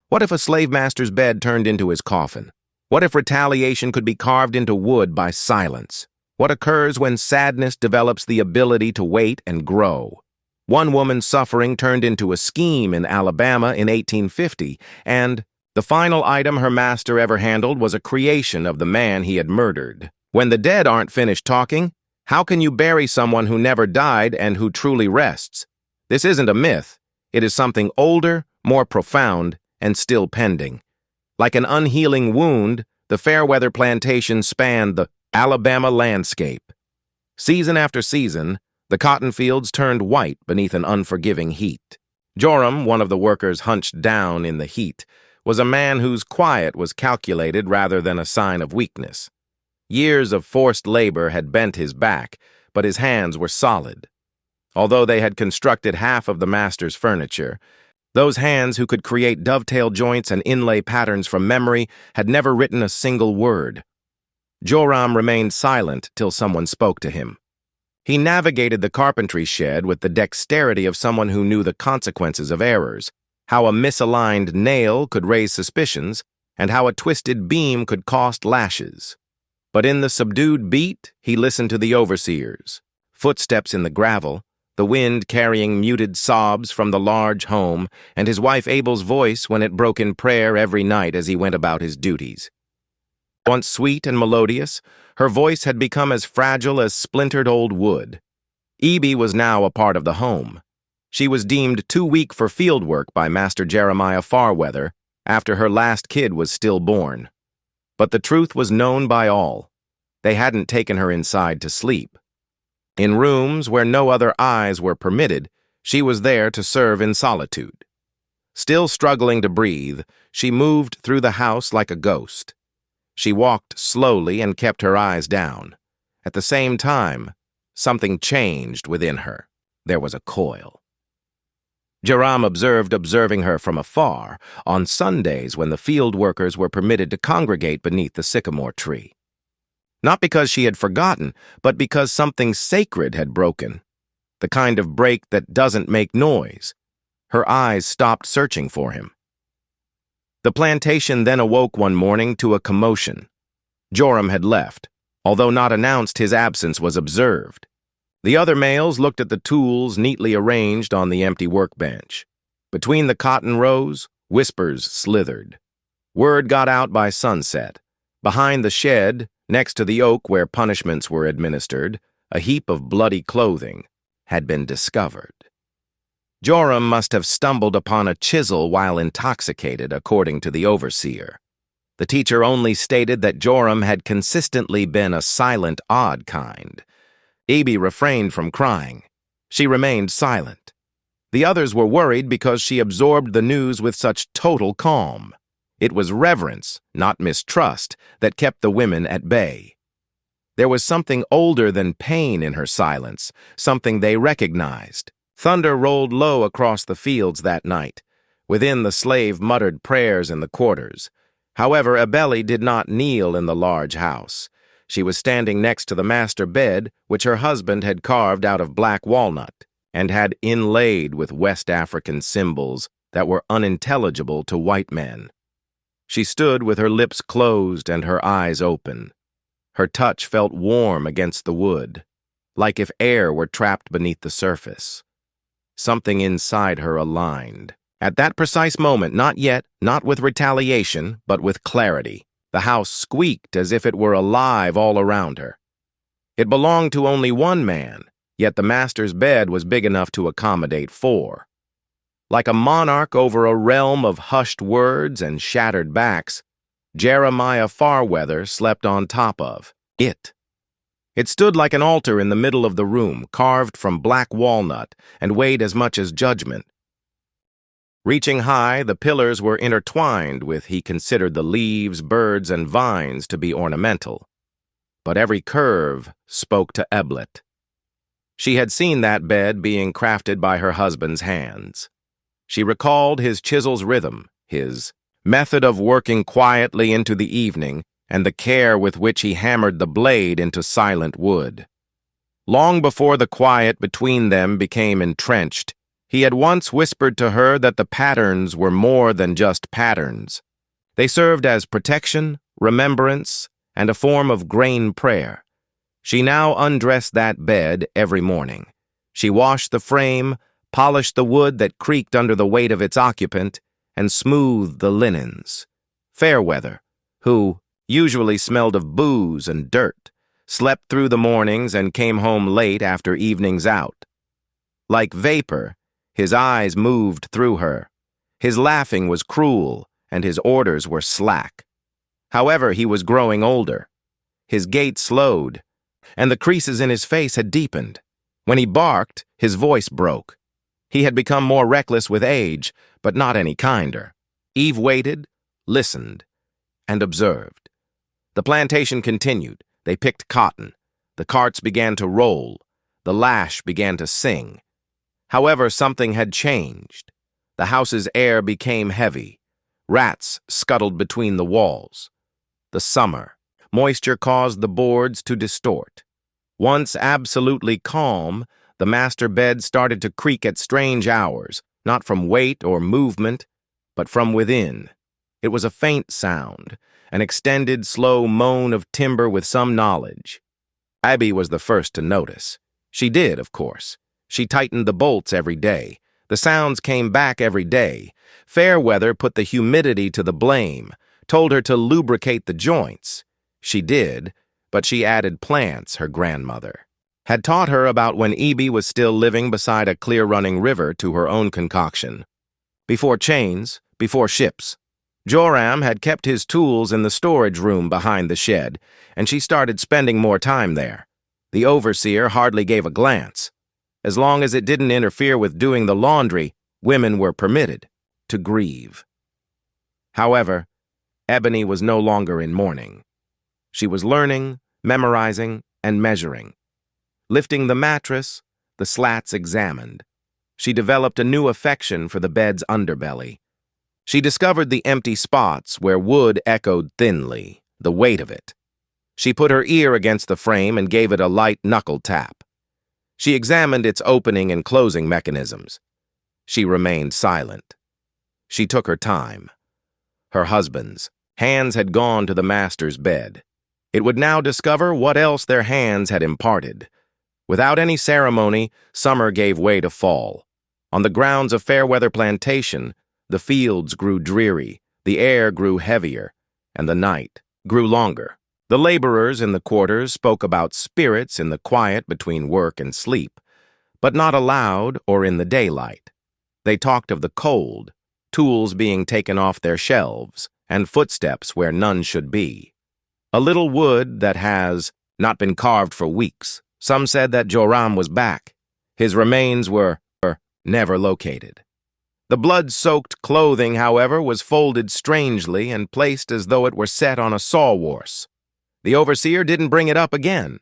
What if a slave master's bed turned into his coffin? What if retaliation could be carved into wood by silence? What occurs when sadness develops the ability to wait and grow? One woman's suffering turned into a scheme in Alabama in 1850, and the final item her master ever handled was a creation of the man he had murdered. When the dead aren't finished talking, how can you bury someone who never died and who truly rests? This isn't a myth. It is something older, more profound, and still pending. Like an unhealing wound, the Fairweather plantation spanned the Alabama landscape. Season after season, the cotton fields turned white beneath an unforgiving heat. Joram, one of the workers hunched down in the heat, was a man whose quiet was calculated rather than a sign of weakness. Years of forced labor had bent his back, but his hands were solid. Although they had constructed half of the master's furniture, those hands who could create dovetail joints and inlay patterns from memory had never written a single word. Joram remained silent till someone spoke to him. He navigated the carpentry shed with the dexterity of someone who knew the consequences of errors, how a misaligned nail could raise suspicions, and how a twisted beam could cost lashes. But in the subdued beat, he listened to the overseers, footsteps in the gravel, the wind carrying muted sobs from the large home, and his wife Abel's voice when it broke in prayer every night as he went about his duties. Once sweet and melodious, her voice had become as fragile as splintered old wood. Ebe was now a part of the home. She was deemed too weak for field work by Master Jeremiah Fairweather after her last kid was stillborn. But the truth was known by all. They hadn't taken her inside to sleep. In rooms where no other eyes were permitted, she was there to serve in solitude. Still struggling to breathe, she moved through the house like a ghost. She walked slowly and kept her eyes down. At the same time, something changed within her. There was a coil. Joram observing her from afar on Sundays when the field workers were permitted to congregate beneath the sycamore tree. Not because she had forgotten, but because something sacred had broken. The kind of break that doesn't make noise. Her eyes stopped searching for him. The plantation then awoke one morning to a commotion. Joram had left, although not announced, his absence was observed. The other males looked at the tools neatly arranged on the empty workbench. Between the cotton rows, whispers slithered. Word got out by sunset. Behind the shed, next to the oak where punishments were administered, a heap of bloody clothing had been discovered. Joram must have stumbled upon a chisel while intoxicated, according to the overseer. The teacher only stated that Joram had consistently been a silent, odd kind. Ebe refrained from crying. She remained silent. The others were worried because she absorbed the news with such total calm. It was reverence, not mistrust, that kept the women at bay. There was something older than pain in her silence, something they recognized. Thunder rolled low across the fields that night. Within, the slave muttered prayers in the quarters. However, Abeli did not kneel in the large house. She was standing next to the master bed, which her husband had carved out of black walnut and had inlaid with West African symbols that were unintelligible to white men. She stood with her lips closed and her eyes open. Her touch felt warm against the wood, like if air were trapped beneath the surface. Something inside her aligned. At that precise moment, not yet, not with retaliation, but with clarity, the house squeaked as if it were alive all around her. It belonged to only one man, yet the master's bed was big enough to accommodate 4. Like a monarch over a realm of hushed words and shattered backs, Jeremiah Fairweather slept on top of it. It stood like an altar in the middle of the room, carved from black walnut and weighed as much as judgment. Reaching high, the pillars were intertwined with he considered the leaves, birds, and vines to be ornamental. But every curve spoke to Eblet. She had seen that bed being crafted by her husband's hands. She recalled his chisel's rhythm, his method of working quietly into the evening, and the care with which he hammered the blade into silent wood. Long before the quiet between them became entrenched, He had once whispered to her that the patterns were more than just patterns. They served as protection, remembrance, and a form of grain prayer. She now undressed that bed every morning. She washed the frame, polished the wood that creaked under the weight of its occupant, and smoothed the linens. Fairweather, who usually smelled of booze and dirt, slept through the mornings and came home late after evenings out. Like vapor, his eyes moved through her. His laughing was cruel, and his orders were slack. However, he was growing older. His gait slowed, and the creases in his face had deepened. When he barked, his voice broke. He had become more reckless with age, but not any kinder. Eve waited, listened, and observed. The plantation continued. They picked cotton. The carts began to roll. The lash began to sing. However, something had changed. The house's air became heavy. Rats scuttled between the walls. The summer. Moisture caused the boards to distort. Once absolutely calm, the master bed started to creak at strange hours, not from weight or movement, but from within. It was a faint sound, an extended, slow moan of timber with some knowledge. Abby was the first to notice. She did, of course. She tightened the bolts every day. The sounds came back every day. Fairweather put the humidity to the blame, told her to lubricate the joints. She did, but she added plants, her grandmother had taught her about when Ebe was still living beside a clear-running river to her own concoction. Before chains, before ships. Joram had kept his tools in the storage room behind the shed, and she started spending more time there. The overseer hardly gave a glance. As long as it didn't interfere with doing the laundry, women were permitted to grieve. However, Ebony was no longer in mourning. She was learning, memorizing, and measuring. Lifting the mattress, the slats examined. She developed a new affection for the bed's underbelly. She discovered the empty spots where wood echoed thinly, the weight of it. She put her ear against the frame and gave it a light knuckle tap. She examined its opening and closing mechanisms. She remained silent. She took her time. Her husband's hands had gone to the master's bed. It would now discover what else their hands had imparted. Without any ceremony, summer gave way to fall. On the grounds of Fairweather Plantation, the fields grew dreary, the air grew heavier, and the night grew longer. The laborers in the quarters spoke about spirits in the quiet between work and sleep, but not aloud or in the daylight. They talked of the cold, tools being taken off their shelves, and footsteps where none should be. A little wood that has not been carved for weeks. Some said that Joram was back. His remains were never located. The blood-soaked clothing, however, was folded strangely and placed as though it were set on a sawhorse. The overseer didn't bring it up again.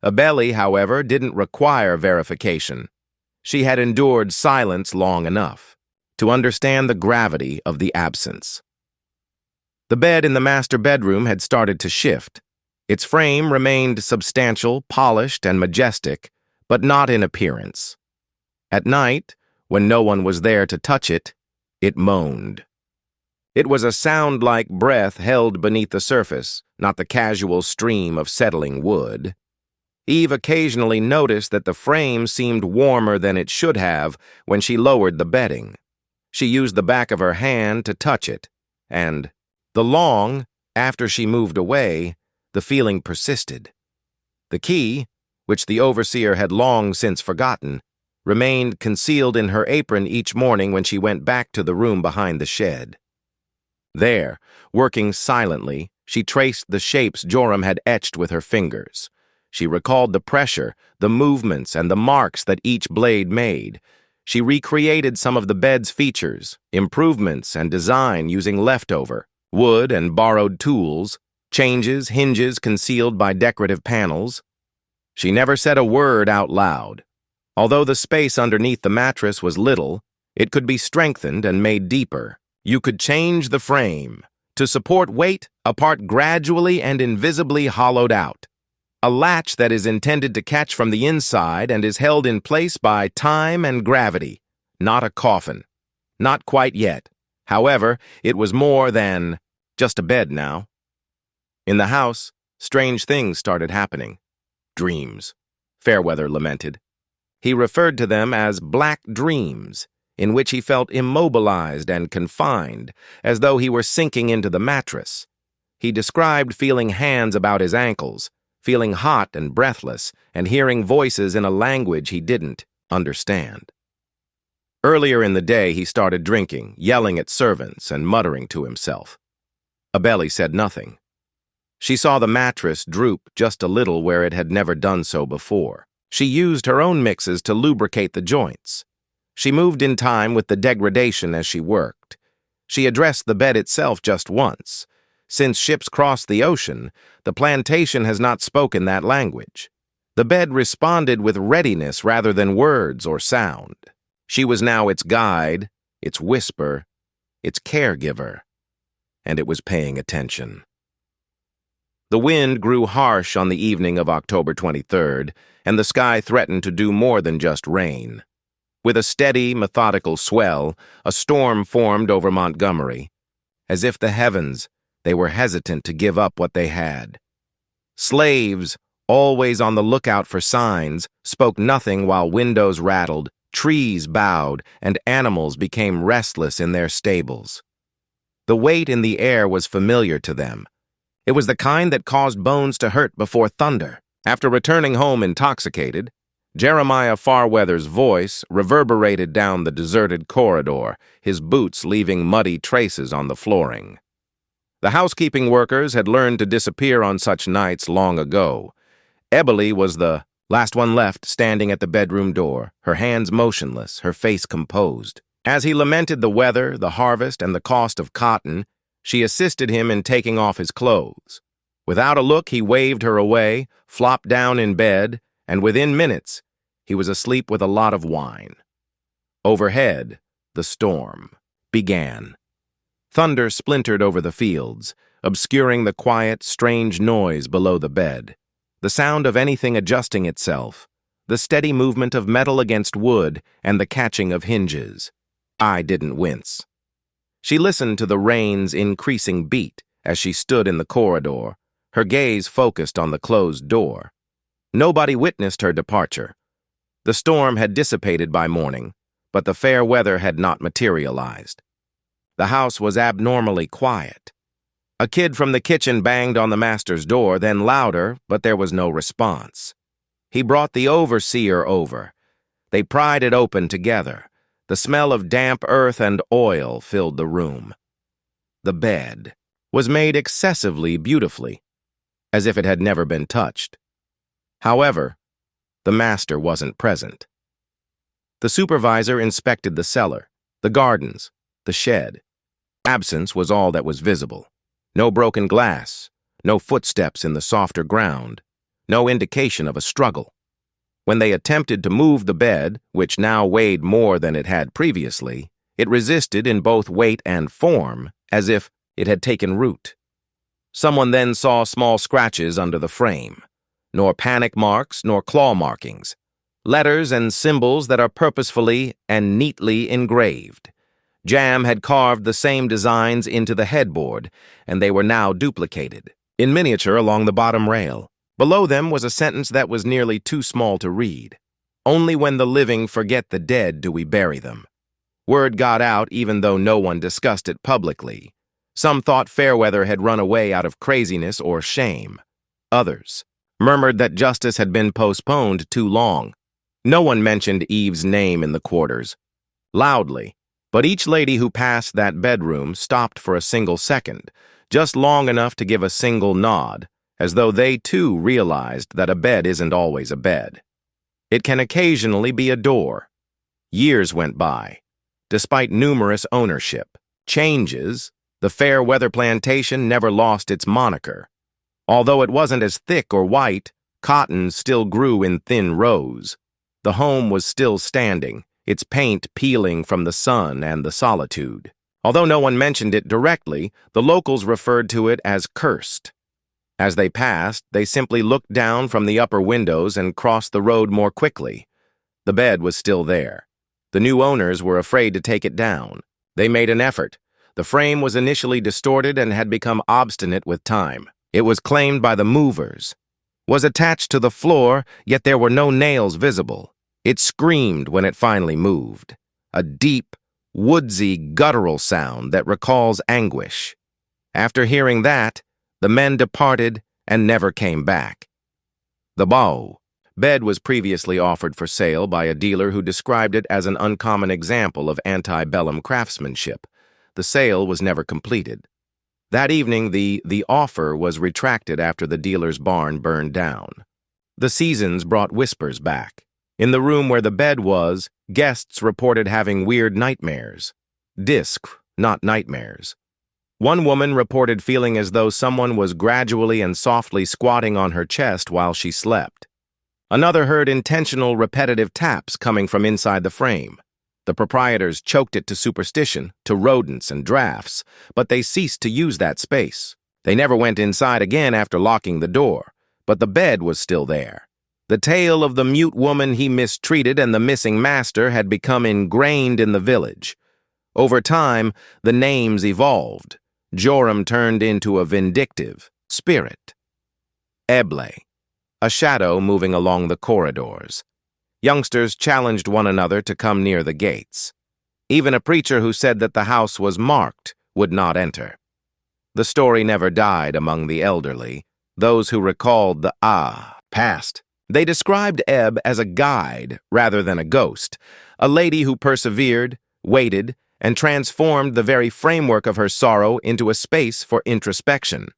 Abeli, however, didn't require verification. She had endured silence long enough to understand the gravity of the absence. The bed in the master bedroom had started to shift. Its frame remained substantial, polished, and majestic, but not in appearance. At night, when no one was there to touch it, it moaned. It was a sound like breath held beneath the surface, not the casual stream of settling wood. Eve occasionally noticed that the frame seemed warmer than it should have when she lowered the bedding. She used the back of her hand to touch it, and after she moved away, the feeling persisted. The key, which the overseer had long since forgotten, remained concealed in her apron each morning when she went back to the room behind the shed. There, working silently, she traced the shapes Joram had etched with her fingers. She recalled the pressure, the movements, and the marks that each blade made. She recreated some of the bed's features, improvements, and design using leftover wood and borrowed tools, changes, hinges concealed by decorative panels. She never said a word out loud. Although the space underneath the mattress was little, it could be strengthened and made deeper. You could change the frame. To support weight, a part gradually and invisibly hollowed out. A latch that is intended to catch from the inside and is held in place by time and gravity. not a coffin. Not quite yet. However, it was more than just a bed now. In the house, strange things started happening. Dreams, Fairweather lamented. He referred to them as black dreams, in which he felt immobilized and confined, as though he were sinking into the mattress. He described feeling hands about his ankles, feeling hot and breathless, and hearing voices in a language he didn't understand. Earlier in the day, he started drinking, yelling at servants, and muttering to himself. Abeli said nothing. She saw the mattress droop just a little where it had never done so before. She used her own mixes to lubricate the joints. She moved in time with the degradation as she worked. She addressed the bed itself just once. Since ships crossed the ocean, the plantation has not spoken that language. The bed responded with readiness rather than words or sound. She was now its guide, its whisper, its caregiver, and it was paying attention. The wind grew harsh on the evening of October 23rd, and the sky threatened to do more than just rain. With a steady, methodical swell, a storm formed over Montgomery. As if the heavens, they were hesitant to give up what they had. Slaves, always on the lookout for signs, spoke nothing while windows rattled, trees bowed, and animals became restless in their stables. The weight in the air was familiar to them. It was the kind that caused bones to hurt before thunder. After returning home intoxicated, Jeremiah Fairweather's voice reverberated down the deserted corridor, his boots leaving muddy traces on the flooring. The housekeeping workers had learned to disappear on such nights long ago. Ebeli was the last one left, standing at the bedroom door, her hands motionless, her face composed. As he lamented the weather, the harvest, and the cost of cotton, she assisted him in taking off his clothes. Without a look, he waved her away, flopped down in bed, and within minutes, he was asleep with a lot of wine. Overhead, the storm began. Thunder splintered over the fields, obscuring the quiet, strange noise below the bed. The sound of anything adjusting itself, the steady movement of metal against wood, and the catching of hinges. I didn't wince. She listened to the rain's increasing beat as she stood in the corridor, her gaze focused on the closed door. Nobody witnessed her departure. The storm had dissipated by morning, but the fair weather had not materialized. The house was abnormally quiet. A kid from the kitchen banged on the master's door, then louder, but there was no response. He brought the overseer over. They pried it open together. The smell of damp earth and oil filled the room. The bed was made excessively beautifully, as if it had never been touched. However, the master wasn't present. The supervisor inspected the cellar, the gardens, the shed. Absence was all that was visible. No broken glass, no footsteps in the softer ground, no indication of a struggle. When they attempted to move the bed, which now weighed more than it had previously, it resisted in both weight and form, as if it had taken root. Someone then saw small scratches under the frame, nor panic marks nor claw markings, letters and symbols that are purposefully and neatly engraved. Jam had carved the same designs into the headboard, and they were now duplicated, in miniature along the bottom rail. Below them was a sentence that was nearly too small to read. Only when the living forget the dead do we bury them. Word got out even though no one discussed it publicly. Some thought Fairweather had run away out of craziness or shame. Others murmured that justice had been postponed too long. No one mentioned Eve's name in the quarters. Loudly, but each lady who passed that bedroom stopped for a single second, just long enough to give a single nod, as though they too realized that a bed isn't always a bed. It can occasionally be a door. Years went by. Despite numerous ownership changes, the Fairweather Plantation never lost its moniker. Although it wasn't as thick or white, cotton still grew in thin rows. The home was still standing, its paint peeling from the sun and the solitude. Although no one mentioned it directly, the locals referred to it as cursed. As they passed, they simply looked down from the upper windows and crossed the road more quickly. The bed was still there. The new owners were afraid to take it down. They made an effort. The frame was initially distorted and had become obstinate with time. It was claimed by the movers. Was attached to the floor, yet there were no nails visible. It screamed when it finally moved. A deep, woodsy, guttural sound that recalls anguish. After hearing that, the men departed and never came back. The bao bed was previously offered for sale by a dealer who described it as an uncommon example of antebellum craftsmanship. The sale was never completed. That evening, the offer was retracted after the dealer's barn burned down. The seasons brought whispers back. In the room where the bed was, guests reported having weird nightmares. Disc, not nightmares. One woman reported feeling as though someone was gradually and softly squatting on her chest while she slept. Another heard intentional repetitive taps coming from inside the frame. The proprietors choked it to superstition, to rodents and drafts, but they ceased to use that space. They never went inside again after locking the door, but the bed was still there. The tale of the mute woman he mistreated and the missing master had become ingrained in the village. Over time, the names evolved. Joram turned into a vindictive spirit. Eble, a shadow moving along the corridors. Youngsters challenged one another to come near the gates. Even a preacher who said that the house was marked would not enter. The story never died among the elderly, those who recalled the past. They described Eb as a guide rather than a ghost, a lady who persevered, waited, and transformed the very framework of her sorrow into a space for introspection.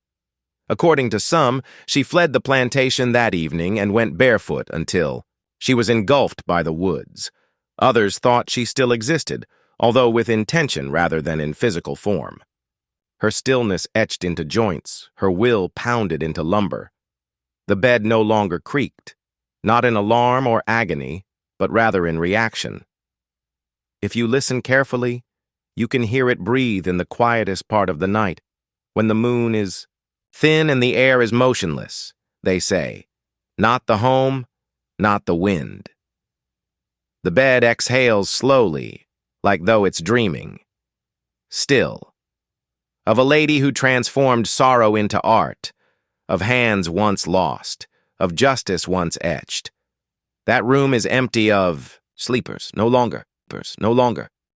According to some, she fled the plantation that evening and went barefoot until she was engulfed by the woods. Others thought she still existed, although with intention rather than in physical form. Her stillness etched into joints, her will pounded into lumber. The bed no longer creaked, not in alarm or agony, but rather in reaction. If you listen carefully, you can hear it breathe in the quietest part of the night, when the moon is thin and the air is motionless, they say. Not the home, not the wind. The bed exhales slowly, like though it's dreaming. Still. Of a lady who transformed sorrow into art, of hands once lost, of justice once etched. That room is empty of sleepers, no longer.